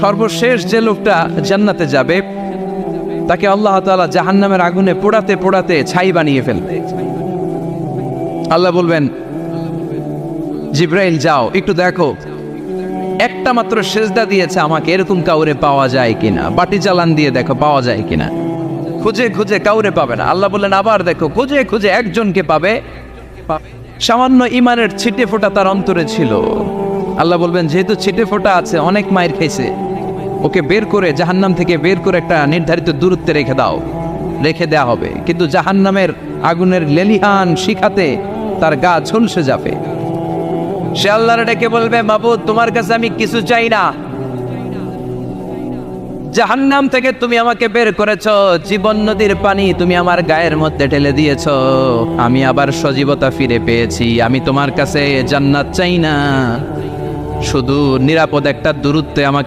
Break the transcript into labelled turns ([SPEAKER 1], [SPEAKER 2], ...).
[SPEAKER 1] সর্বশেষ যে লোকটা জান্নাতে যাবে তাকে আল্লাহ তাআলা জাহান্নামের আগুনে পোড়াতে পোড়াতে ছাই বানিয়ে ফেলবে। আল্লাহ বলবেন, জিব্রাইল যাও একটু দেখো, একটা মাত্র সেজদা দিয়েছে আমাকে, এরকম কাউরে পাওয়া যায় কিনা। বাটি চালান দিয়ে দেখো পাওয়া যায় কিনা। খুঁজে খুঁজে কাউরে পাবে না। আল্লাহ বললেন আবার দেখো, খুঁজে খুঁজে একজনকে পাবে, সামান্য ইমানের ছিটে ফোঁটা তার অন্তরে ছিল। আল্লাহ বলবেন, যেহেতু ছিটে ফোঁটা আছে, অনেক মায়ের খেয়েছে, ওকে বের করে জাহান্নাম থেকে বের করে একটা নির্ধারিত দূরত্বে রেখে দাও। রেখে দেয়া হবে, কিন্তু জাহান্নামের আগুনের লেলিহান শিখাতে তার গা ঝলসে যাবে। সে আল্লাহর ডেকে বলবে, মাবুদ তোমার কাছে আমি কিছু চাই না, জাহান্নাম থেকে তুমি আমাকে বের করেছো, জীবন নদীর পানি তুমি আমার গায়ের মধ্যে ঢেলে দিয়েছো, আমি আবার সজীবতা ফিরে পেয়েছি। আমি তোমার কাছে জান্নাত চাই না, শুধু নিরাপদ একটা দূরত্বে আমাকে